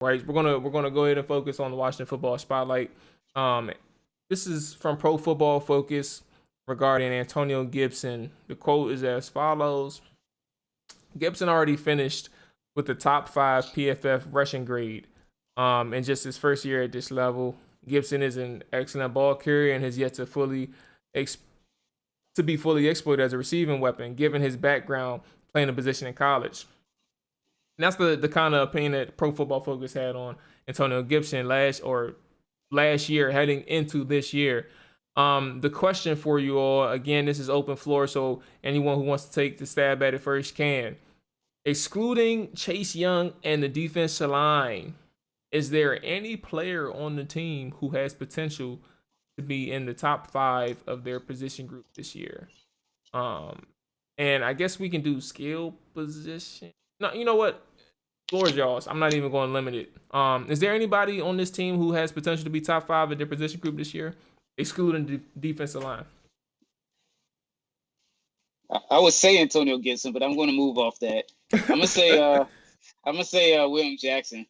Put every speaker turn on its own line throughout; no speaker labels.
right? We're gonna go ahead and focus on the Washington Football Spotlight. Um, this is from Pro Football Focus regarding Antonio Gibson. The quote is as follows: Gibson already finished with the top five PFF rushing grade. In just his first year at this level, Gibson is an excellent ball carrier and has yet to ex- be fully exploited as a receiving weapon, given his background playing a position in college. And that's the kind of opinion that Pro Football Focus had on Antonio Gibson last year, heading into this year. The question for you all, again, this is open floor, so anyone who wants to take the stab at it first can. Excluding Chase Young and the defensive line, is there any player on the team who has potential to be in the top five of their position group this year? Um, and I guess we can do skill position. No, you know what? Floor is y'all's. I'm not even going to limit it. Is there anybody on this team who has potential to be top five in their position group this year, excluding the defensive line?
I would say Antonio Gibson, but I'm going to move off that. I'm gonna say William Jackson.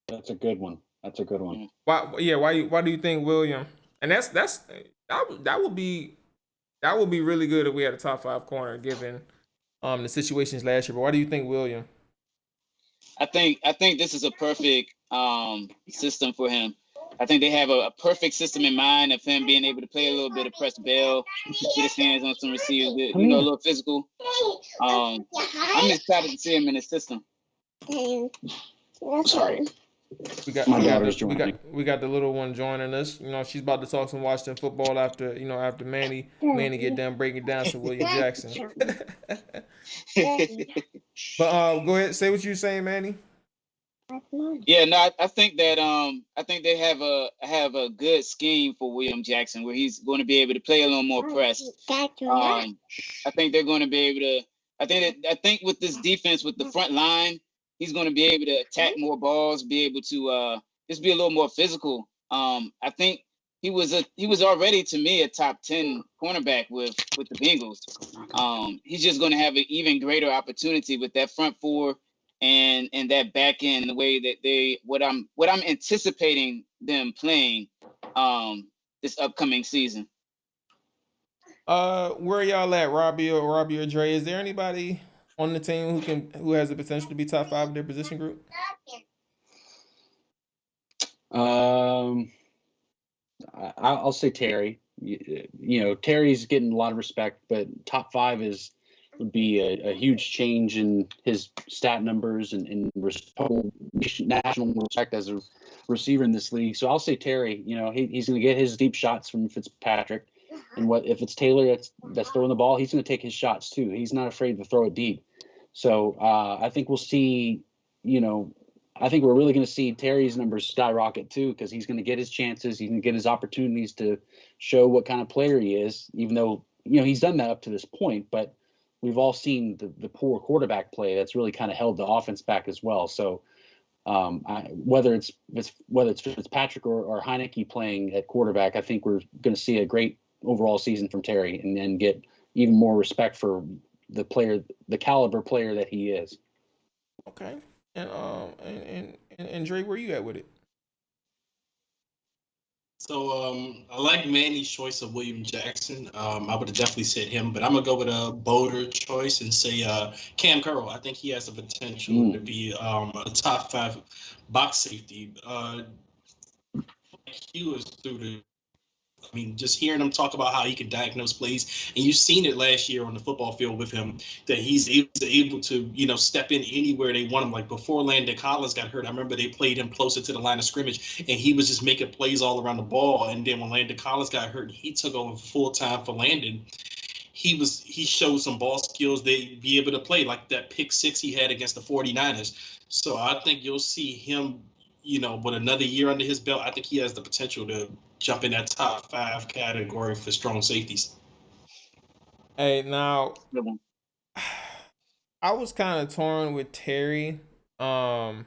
That's a good one. That's a good one.
Why? Yeah. Why do you think William? And that would be really good if we had a top five corner given the situations last year. But why do you think William?
I think this is a perfect system for him. I think they have a perfect system in mind of him being able to play a little bit of press bell, get his hands on some receivers, a little physical. I'm excited to see him in the system.
Sorry.
We got the little one joining us. You know, she's about to talk some Washington football after Manny get done breaking down some William Jackson. But go ahead, say what you're saying, Manny.
Yeah, no, I think that I think they have a good scheme for William Jackson where he's going to be able to play a little more press. I think they're going to be able to. I think with this defense with the front line, he's going to be able to attack more balls, be able to just be a little more physical. I think he was already to me a top 10 cornerback with the Bengals. He's just going to have an even greater opportunity with that front four and that back end, the way that what I'm anticipating them playing this upcoming season.
Where y'all at, Robbie or Dre? Is there anybody on the team who has the potential to be top five in their position group?
I'll say Terry. You know, Terry's getting a lot of respect, but top five would be a huge change in his stat numbers and total national respect as a receiver in this league. So I'll say Terry. You know, he's going to get his deep shots from Fitzpatrick, and what if it's Taylor that's throwing the ball, he's going to take his shots too. He's not afraid to throw it deep. So I think we'll see. You know, I think we're really going to see Terry's numbers skyrocket too, because he's going to get his chances. He's going to get his opportunities to show what kind of player he is, even though, you know, he's done that up to this point. But we've all seen the poor quarterback play that's really kind of held the offense back as well. So whether it's Fitzpatrick or Heineke playing at quarterback, I think we're going to see a great overall season from Terry and then get even more respect for the player, the caliber player that he is.
Okay. And Dre, where you at with it?
So I like Manny's choice of William Jackson. I would have definitely said him, but I'm gonna go with a bolder choice and say Cam Curl. I think he has the potential to be a top five box safety. He was through the. I mean, just hearing him talk about how he can diagnose plays, and you've seen it last year on the football field with him, that he's able to, you know, step in anywhere they want him. Like before Landon Collins got hurt, I remember they played him closer to the line of scrimmage, and he was just making plays all around the ball. And then when Landon Collins got hurt, he took over full time for Landon. He showed some ball skills they be able to play, like that pick six he had against the 49ers. So I think you'll see him, you know, with another year under his belt. I think he has the potential to jump in that top five category for strong safeties.
Hey, now I was kind of torn with Terry. And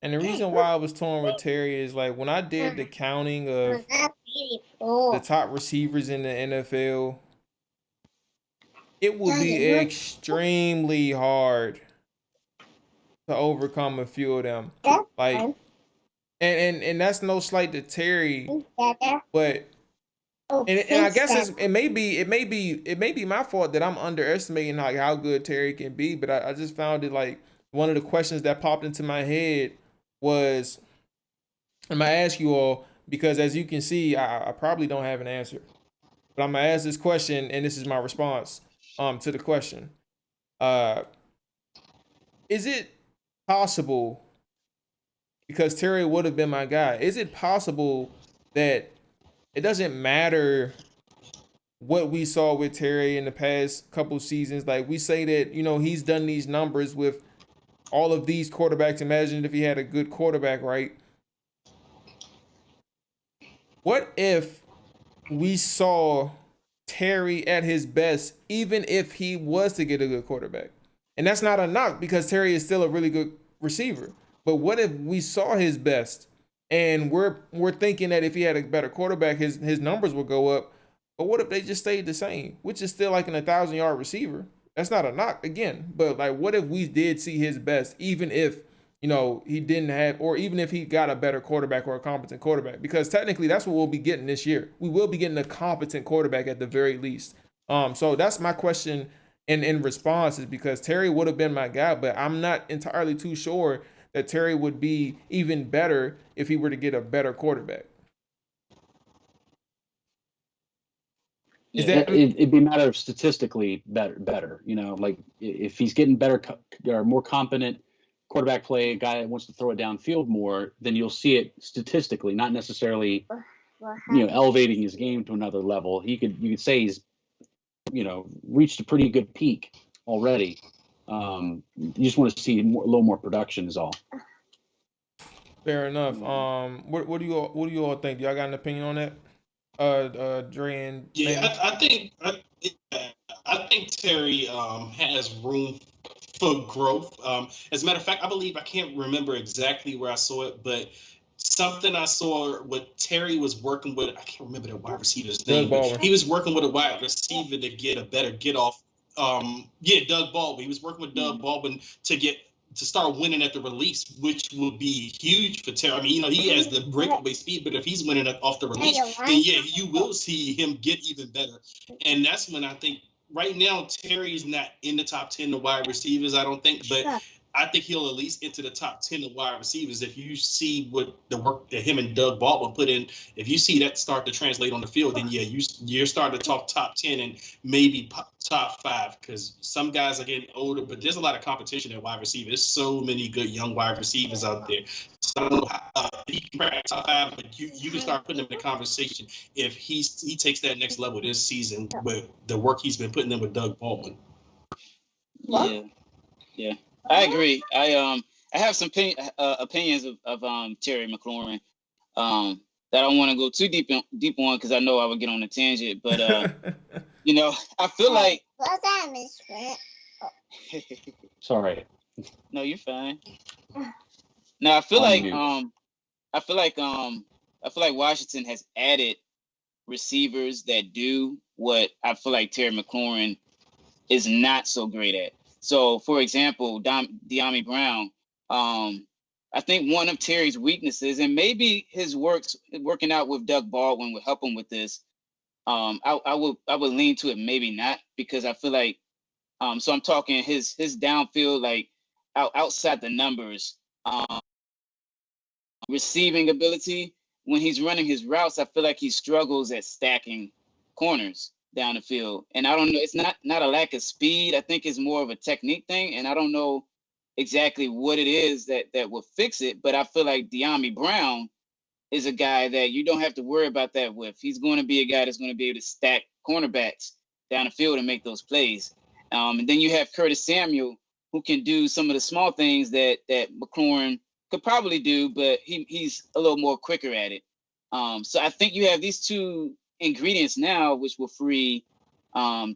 the reason why I was torn with Terry is like when I did the counting of the top receivers in the NFL, it would be extremely hard to overcome a few of them. Like, and that's no slight to Terry, but and I guess it may be my fault that I'm underestimating like how good Terry can be. But I just found it like one of the questions that popped into my head was, I'm gonna ask you all because as you can see, I probably don't have an answer, but I'm gonna ask this question and this is my response to the question. Uh, is it possible, because Terry would have been my guy, is it possible that it doesn't matter what we saw with Terry in the past couple seasons? Like we say that, he's done these numbers with all of these quarterbacks. Imagine if he had a good quarterback, right? What if we saw Terry at his best, even if he was to get a good quarterback? And that's not a knock because Terry is still a really good receiver. But what if we saw his best and we're thinking that if he had a better quarterback, his numbers would go up. But what if they just stayed the same, which is still like an 1,000-yard receiver? That's not a knock again. But like, what if we did see his best, even if he didn't have, or even if he got a better quarterback or a competent quarterback? Because technically, that's what we'll be getting this year. We will be getting a competent quarterback at the very least. So that's my question in response, is because Terry would have been my guy, but I'm not entirely too sure that Terry would be even better if he were to get a better quarterback.
It'd be a matter of statistically better. Like if he's getting better or more competent quarterback play, a guy that wants to throw it downfield more, then you'll see it statistically, not necessarily, elevating his game to another level. You could say he's, reached a pretty good peak already. You just want to see a little more production is all.
Fair enough. What do you all think? Do y'all got an opinion on that? Dre and
yeah,
Manny?
I think Terry has room for growth. As a matter of fact, I believe, I can't remember exactly where I saw it, but something I saw what Terry was working with, I can't remember the wide receiver's name, but he was working with a wide receiver to get a better get off. Doug Baldwin. He was working with Doug Baldwin to start winning at the release, which would be huge for Terry. I mean, he has the breakaway speed, but if he's winning off the release, then you will see him get even better. And that's when I think right now Terry's not in the top 10 of wide receivers, I don't think, but I think he'll at least enter the top 10 of wide receivers. If you see what the work that him and Doug Baldwin put in, if you see that start to translate on the field, then you're starting to talk top 10 and maybe top 5, because some guys are getting older, but there's a lot of competition at wide receiver. There's so many good young wide receivers out there. So I don't know how he can crack top 5, but you can start putting him in the conversation if he takes that next level this season with the work he's been putting in with Doug Baldwin.
Yeah. I agree. I have some opinions of Terry McLaurin that I don't want to go too deep on because I know I would get on a tangent. But I feel like.
Sorry.
No, you're fine. Now I feel like Washington has added receivers that do what I feel like Terry McLaurin is not so great at. So, for example, Dyami Brown, I think one of Terry's weaknesses, and maybe his working out with Doug Baldwin would help him with this. I would lean to it, maybe not, because I feel like, so I'm talking his downfield, like outside the numbers, receiving ability. When he's running his routes, I feel like he struggles at stacking corners down the field. And I don't know, it's not a lack of speed. I think it's more of a technique thing. And I don't know exactly what it is that will fix it. But I feel like Dyami Brown is a guy that you don't have to worry about that with. He's going to be a guy that's going to be able to stack cornerbacks down the field and make those plays. And then you have Curtis Samuel, who can do some of the small things that McLaurin could probably do, but he's a little more quicker at it. So I think you have these two ingredients now, which will free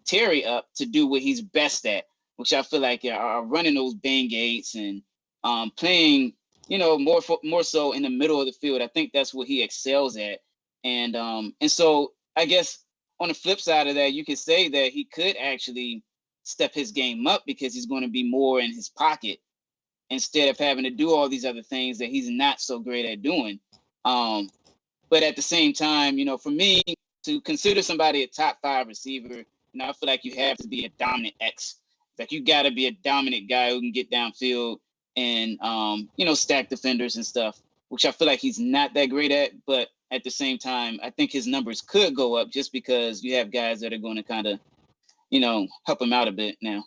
Terry up to do what he's best at, which I feel like are running those bang gates and playing, more so in the middle of the field. I think that's what he excels at. And so I guess on the flip side of that, you could say that he could actually step his game up because he's going to be more in his pocket. instead of having to do all these other things that he's not so great at doing. But at the same time, you know, for me to consider somebody a top 5 receiver, you know, I feel like you have to be a dominant X. Like you got to be a dominant guy who can get downfield and, you know, stack defenders and stuff, which I feel like he's not that great at. But at the same time, I think his numbers could go up just because you have guys that are going to kind of, you know, help him out a bit now.